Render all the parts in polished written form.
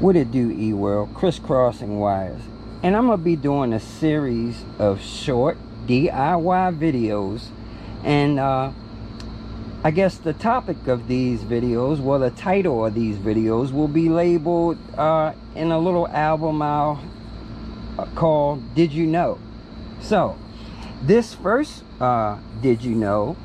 What it do, E-World? Crisscrossing wires. And I'm going to be doing a series of short DIY videos. And I guess the topic of these videos, well, the title of these videos will be labeled in a little album I'll call Did You Know? So, this first Did You Know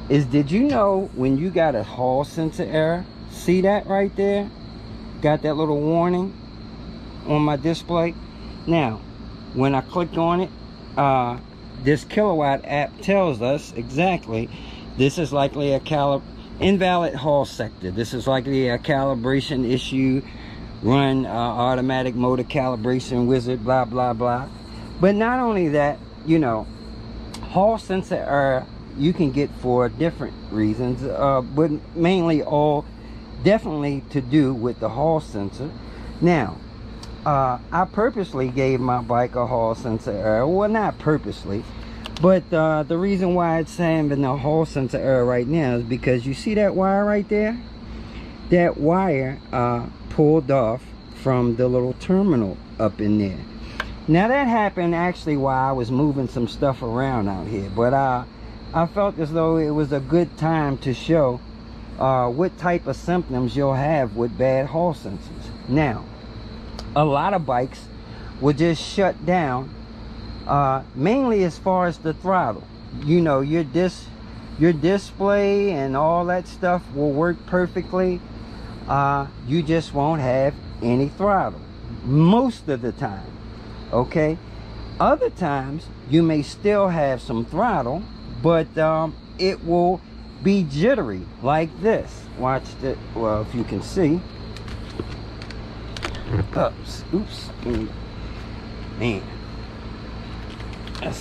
is, did you know when you got a Hall sensor error? See that right there? Got that little warning on my display. Now when I click on it, this kilowatt app tells us exactly this is likely a invalid Hall sector. This is likely a calibration issue. Run automatic motor calibration wizard, blah blah blah. But not only that, you know, Hall sensor error you can get for different reasons, but mainly all definitely to do with the Hall sensor. Now I purposely gave my bike a Hall sensor error. Well, not purposely, but the reason why it's saying the Hall sensor error right now is because you see that wire right there? That wire pulled off from the little terminal up in there. Now that happened actually while I was moving some stuff around out here, but I felt as though it was a good time to show what type of symptoms you'll have with bad Hall sensors. Now, a lot of bikes will just shut down, mainly as far as the throttle. You know, your display and all that stuff will work perfectly. You just won't have any throttle most of the time. Okay, other times you may still have some throttle, but it will be jittery like this. Watch it. Well, if you can see. Oops. Man. Let's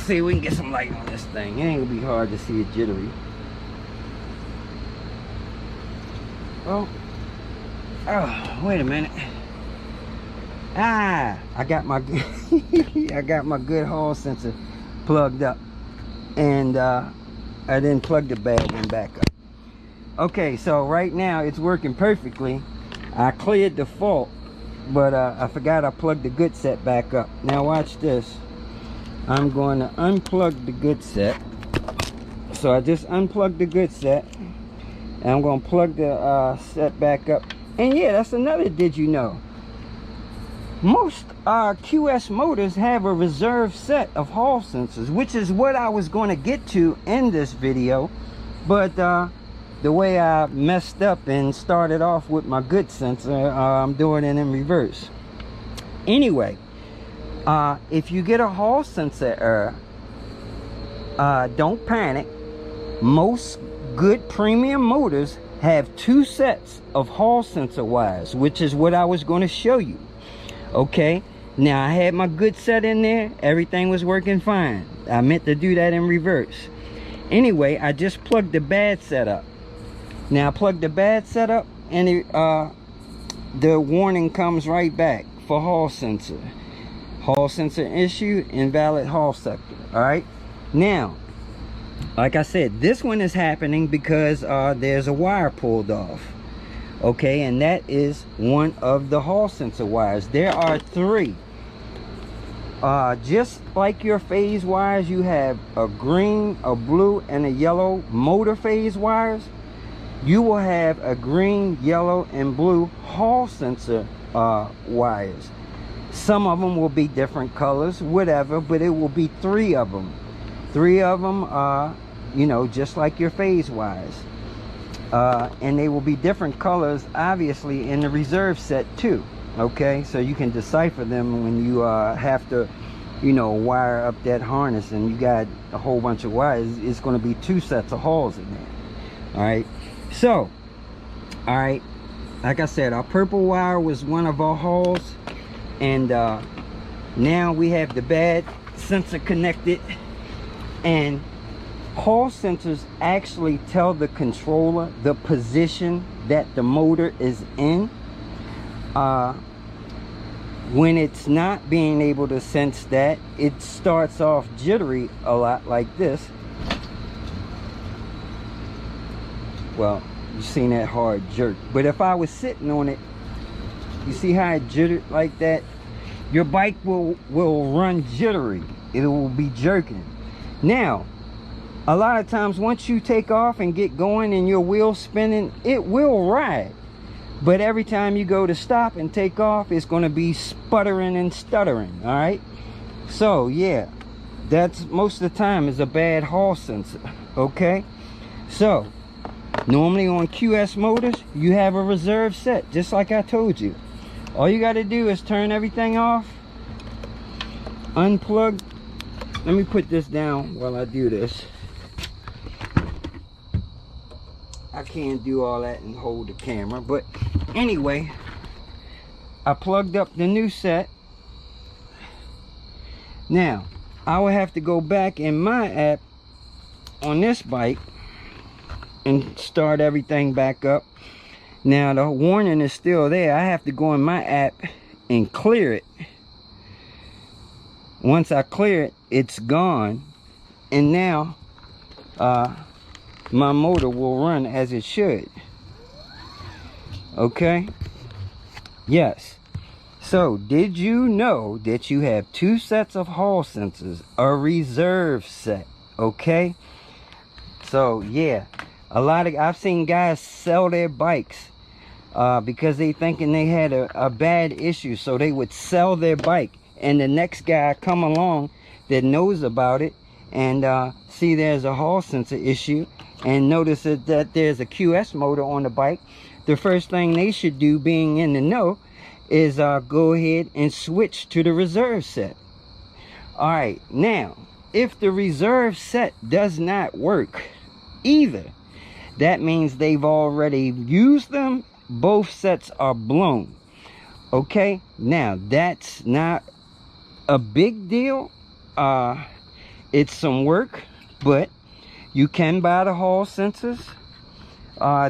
see if we can get some light on this thing. It ain't gonna be hard to see it jittery. Oh, wait a minute. I got my I got my good Hall sensor plugged up, and I didn't plug the bad one back up. Okay, so right now it's working perfectly. I cleared the fault, but I forgot I plugged the good set back up. Now watch this. I'm going to unplug the good set. So I just unplugged the good set, and I'm going to plug the set back up. And yeah, that's another did you know. Most QS motors have a reserve set of Hall sensors, which is what I was going to get to in this video, but the way I messed up and started off with my good sensor, I'm doing it in reverse. Anyway, if you get a Hall sensor error, don't panic. Most good premium motors have 2 sets of Hall sensor wires, which is what I was going to show you. Okay, now I had my good set in there, everything was working fine. I meant to do that in reverse. Anyway, I just plugged the bad set up. Now I plugged the bad set up, and the warning comes right back for Hall sensor. Hall sensor issue, invalid Hall sector. All right, now like I said, this one is happening because there's a wire pulled off. Okay, and that is one of the Hall sensor wires. There are 3. Just like your phase wires, you have a green, a blue, and a yellow motor phase wires. You will have a green, yellow, and blue Hall sensor wires. Some of them will be different colors, whatever, but it will be 3 of them. 3 of them are, you know, just like your phase wires. And they will be different colors, obviously, in the reserve set too. Okay, so you can decipher them when you have to, you know, wire up that harness, and you got a whole bunch of wires. It's going to be 2 sets of Halls in there. All right, so all right, like I said, our purple wire was one of our Halls, and now we have the bad sensor connected. And Hall sensors actually tell the controller the position that the motor is in. When it's not being able to sense that, it starts off jittery a lot like this. Well, you've seen that hard jerk. But if I was sitting on it You see how it jittered like that? Your bike will run jittery. It will be jerking. Now, a lot of times once you take off and get going and your wheels spinning, it will ride. But every time you go to stop and take off, it's going to be sputtering and stuttering. All right. So yeah, that's most of the time is a bad Hall sensor. Okay. So normally on QS motors, you have a reserve set, just like I told you. All you got to do is turn everything off, unplug. Let me put this down while I do this. I can't do all that and hold the camera, but anyway, I plugged up the new set. Now I will have to go back in my app on this bike and start everything back up. Now the warning is still there. I have to go in my app and clear it. Once I clear it, it's gone, and now my motor will run as it should. Okay. Yes. So did you know that you have two sets of Hall sensors, a reserve set? Okay. So yeah, I've seen guys sell their bikes because they thinking they had a bad issue, so they would sell their bike, and the next guy come along that knows about it and see there's a Hall sensor issue and notice that there's a QS motor on the bike. The first thing they should do, being in the know, is go ahead and switch to the reserve set. All right, now if the reserve set does not work either, that means they've already used them. Both sets are blown. Okay, now that's not a big deal. It's some work, but you can buy the Hall sensors.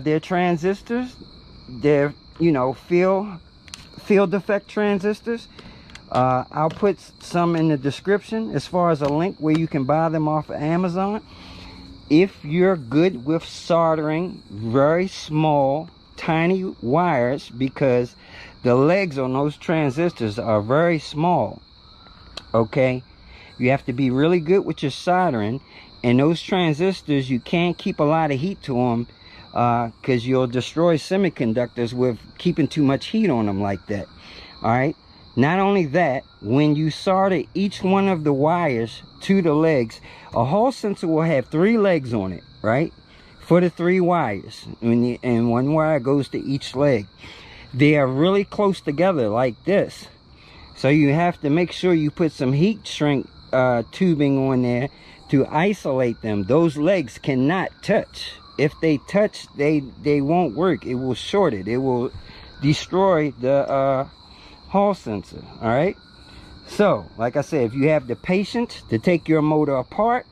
They're transistors. They're, you know, field effect transistors. I'll put some in the description as far as a link where you can buy them off of Amazon. If you're good with soldering very small, tiny wires, because the legs on those transistors are very small. Okay, you have to be really good with your soldering, and those transistors, you can't keep a lot of heat to them because you'll destroy semiconductors with keeping too much heat on them like that. All right, not only that, when you solder each one of the wires to the legs, a Hall sensor will have 3 legs on it, right, for the 3 wires, and 1 wire goes to each leg. They are really close together like this, so you have to make sure you put some heat shrink tubing on there to isolate them. Those legs cannot touch. If they touch, they won't work. It will short it. It will destroy the Hall sensor. All right, so like I said, if you have the patience to take your motor apart,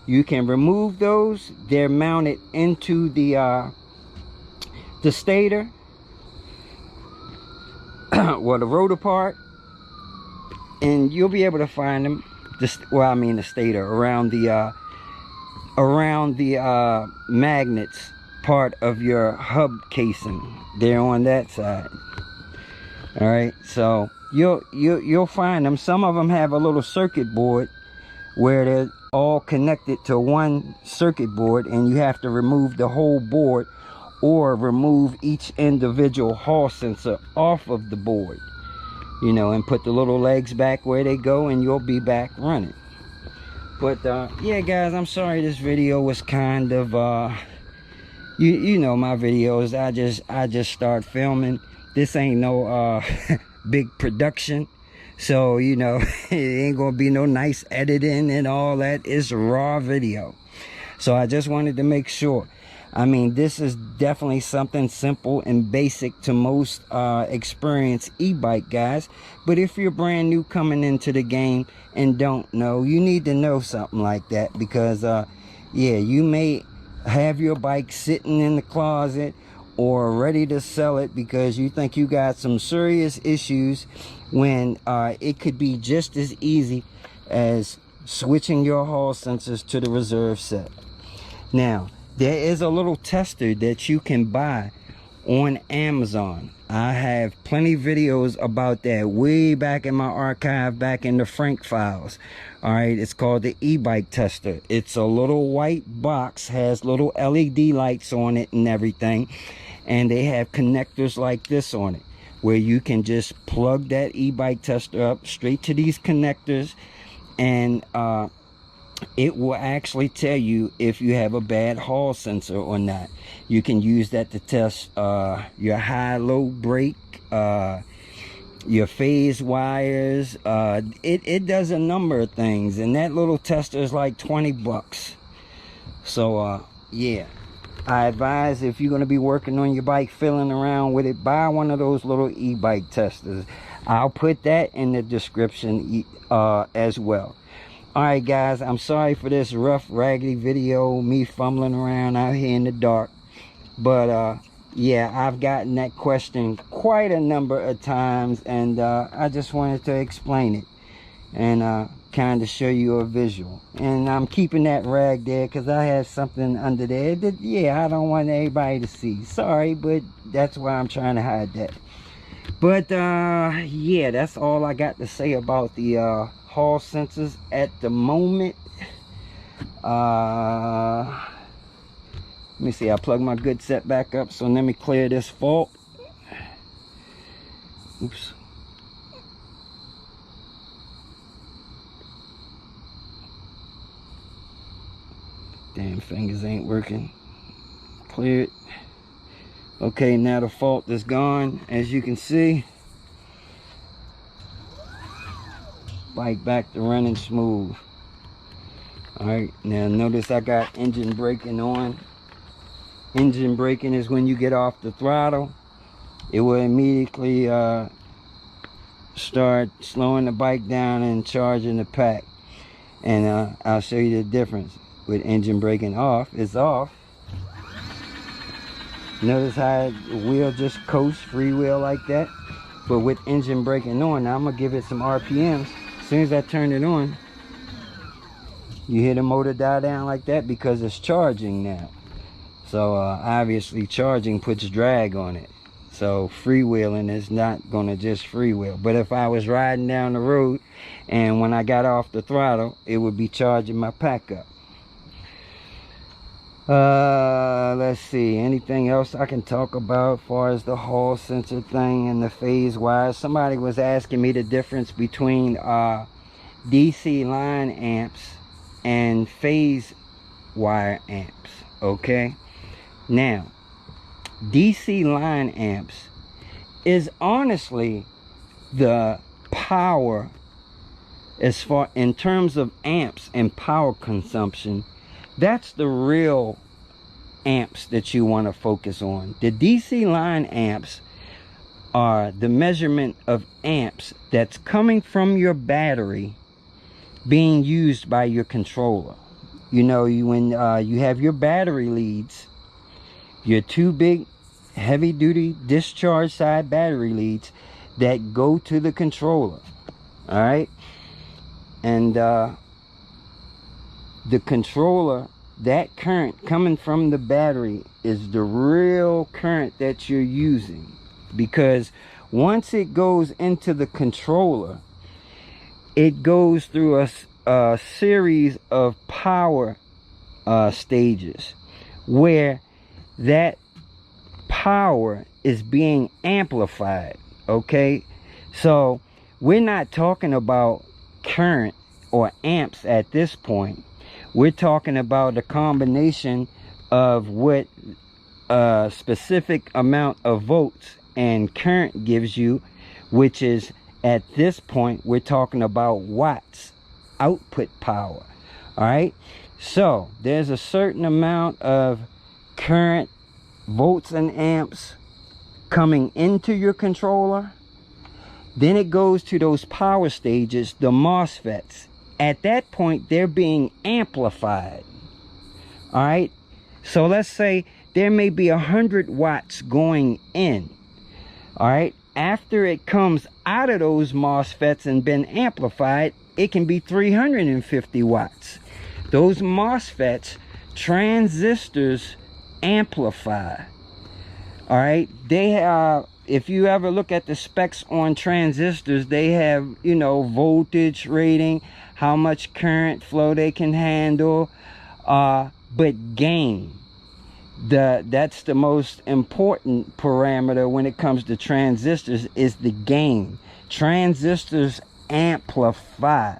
you can remove those. They're mounted into the stator, well, the rotor part, and you'll be able to find them. Well, I mean the stator around the magnets part of your hub casing. They're on that side. All right, so you'll find them. Some of them have a little circuit board where they're all connected to one circuit board, and you have to remove the whole board or remove each individual Hall sensor off of the board, you know, and put the little legs back where they go, and you'll be back running. But yeah guys, I'm sorry this video was kind of you know my videos, I just start filming. This ain't no big production, so you know it ain't gonna be no nice editing and all that. It's raw video, so I just wanted to make sure. I mean, this is definitely something simple and basic to most experienced e-bike guys, but if you're brand new coming into the game and don't know, you need to know something like that, because yeah, you may have your bike sitting in the closet or ready to sell it because you think you got some serious issues, when it could be just as easy as switching your Hall sensors to the reserve set. Now, there is a little tester that you can buy on Amazon. I have plenty of videos about that way back in my archive, back in the Frank files. All right, it's called the e-bike tester. It's a little white box, has little LED lights on it and everything, and they have connectors like this on it, where you can just plug that e-bike tester up straight to these connectors, and it will actually tell you if you have a bad Hall sensor or not. You can use that to test your high-low brake, your phase wires. It does a number of things, and that little tester is like 20 bucks. So yeah, I advise, if you're going to be working on your bike, fiddling around with it, buy one of those little e-bike testers. I'll put that in the description as well. Alright guys, I'm sorry for this rough, raggedy video, me fumbling around out here in the dark. But yeah, I've gotten that question quite a number of times, and I just wanted to explain it and kind of show you a visual. And I'm keeping that rag there because I have something under there that, yeah, I don't want anybody to see. Sorry, but that's why I'm trying to hide that. But yeah, that's all I got to say about the Hall sensors at the moment. Let me see, I plug my good set back up, so let me clear this fault. Oops. Damn fingers ain't working. Clear it. Okay, now the fault is gone, as you can see. Bike back to running smooth. Alright, now notice I got engine braking on. Engine braking is when you get off the throttle, it will immediately start slowing the bike down and charging the pack. And I'll show you the difference. With engine braking off, it's off. Notice how the wheel just coasts, freewheel like that. But with engine braking on, now I'm gonna give it some RPMs. As soon as I turn it on, you hear the motor die down like that because it's charging now. So obviously charging puts drag on it. So freewheeling is not gonna just freewheel. But if I was riding down the road and when I got off the throttle, it would be charging my pack up. Let's see, anything else I can talk about as far as the Hall sensor thing and the phase wise? Somebody was asking me the difference between DC line amps and phase wire amps. Okay, now DC line amps is honestly the power, as far in terms of amps and power consumption. That's the real amps that you want to focus on. The DC line amps are the measurement of amps that's coming from your battery being used by your controller. You know, when you have your battery leads, your two big heavy duty discharge side battery leads that go to the controller. All right, and the controller, that current coming from the battery is the real current that you're using, because once it goes into the controller, it goes through a series of power stages where that power is being amplified. Okay, so we're not talking about current or amps at this point. We're talking about a combination of what a specific amount of volts and current gives you, which is, at this point, we're talking about watts, output power. All right, so there's a certain amount of current, volts and amps coming into your controller. Then it goes to those power stages, the MOSFETs. At that point, they're being amplified. All right, so let's say there may be 100 watts going in. All right, after it comes out of those MOSFETs and been amplified, it can be 350 watts. Those MOSFETs, transistors, amplify. All right, they have, if you ever look at the specs on transistors, they have, you know, voltage rating, how much current flow they can handle, but gain, that's the most important parameter when it comes to transistors, is the gain. Transistors amplify.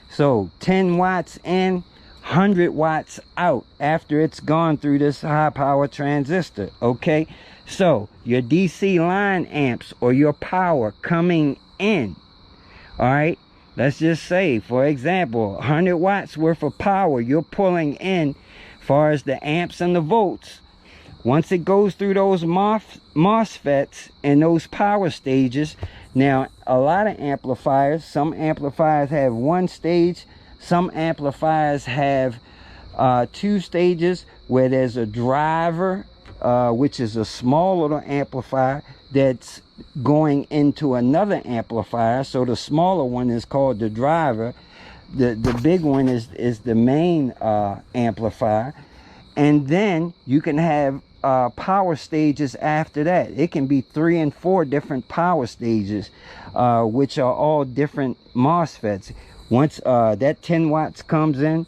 So 10 watts in, 100 watts out after it's gone through this high power transistor. Okay, so your DC line amps, or your power coming in, all right, let's just say, for example, 100 watts worth of power you're pulling in, far as the amps and the volts. Once it goes through those MOSFETs and those power stages, now a lot of amplifiers, some amplifiers have one stage, some amplifiers have 2 stages, where there's a driver, which is a small little amplifier that's going into another amplifier. So the smaller one is called the driver. The big one is the main amplifier. And then you can have power stages after that. It can be 3 and 4 different power stages, which are all different MOSFETs. Once that 10 watts comes in,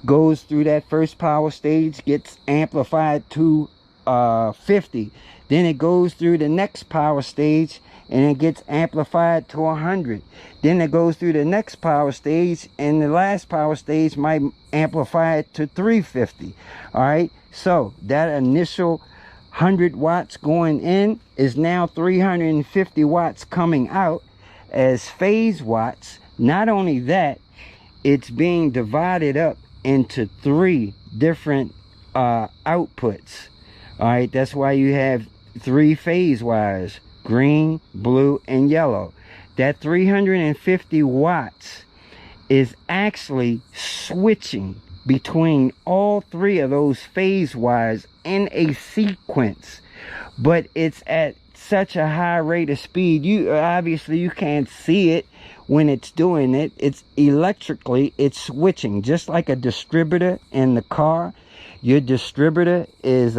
goes through that first power stage, gets amplified to 50, then it goes through the next power stage and it gets amplified to 100, then it goes through the next power stage, and the last power stage might amplify it to 350. All right, so that initial 100 watts going in is now 350 watts coming out as phase watts. Not only that, it's being divided up into 3 different outputs. All right, that's why you have 3 phase wires: green, blue, and yellow. That 350 watts is actually switching between all 3 of those phase wires in a sequence, but it's at such a high rate of speed, you obviously you can't see it when it's doing it. It's electrically, it's switching, just like a distributor in the car. Your distributor is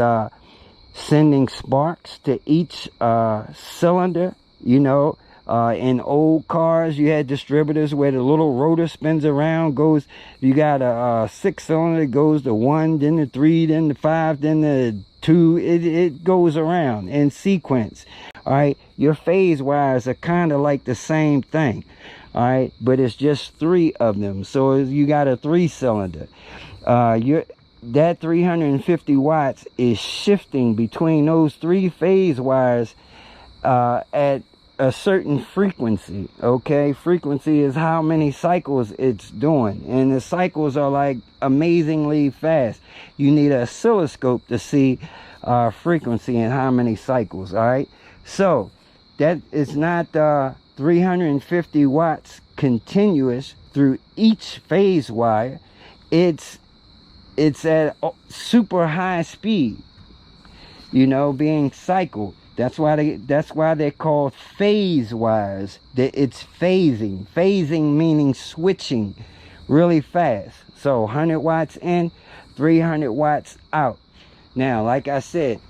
sending sparks to each cylinder. You know, in old cars you had distributors where the little rotor spins around, goes, you got a 6-cylinder, goes to 1, then the 3, then the 5, then the 2. It goes around in sequence. All right, your phase wires are kind of like the same thing. All right, but it's just 3 of them, so you got a 3-cylinder. That 350 watts is shifting between those 3 phase wires at a certain frequency. Okay, frequency is how many cycles it's doing, and the cycles are like amazingly fast. You need an oscilloscope to see frequency and how many cycles. All right, so that is not 350 watts continuous through each phase wire. It's at super high speed, you know, being cycled. That's why they're called phase wires. It's phasing. Phasing meaning switching really fast. So 100 watts in, 300 watts out. Now, like I said,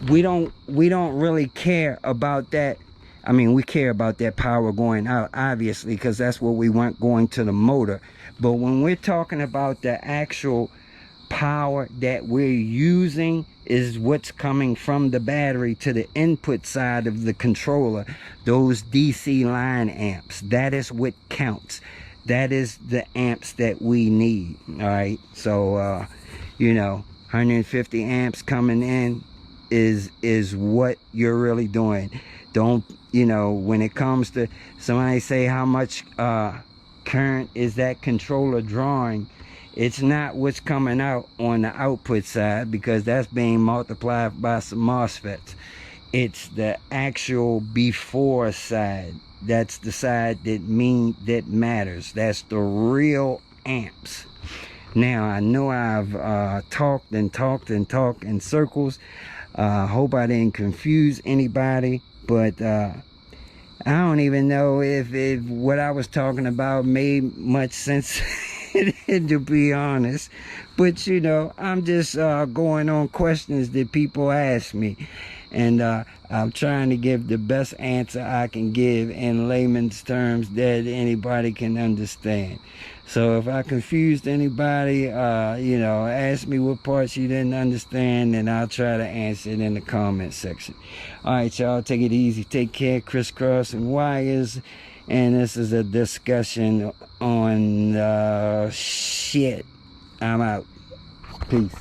we don't really care about that. I mean, we care about that power going out, obviously, because that's what we want going to the motor. But when we're talking about the actual power that we're using, is what's coming from the battery to the input side of the controller, those DC line amps. That is what counts. That is the amps that we need. All right, so you know, 150 amps coming in is what you're really doing. Don't, you know, when it comes to somebody say how much current is that controller drawing, it's not what's coming out on the output side, because that's being multiplied by some MOSFETs. It's the actual before side. That's the side that matters. That's the real amps. Now, I know I've talked in circles. Hope I didn't confuse anybody, but I don't even know if what I was talking about made much sense to be honest. But you know, I'm just going on questions that people ask me, and I'm trying to give the best answer I can give in layman's terms that anybody can understand. So if I confused anybody, you know, ask me what parts you didn't understand, and I'll try to answer it in the comment section. All right, y'all, take it easy. Take care. Crisscrossing wires. And this is a discussion on shit. I'm out. Peace.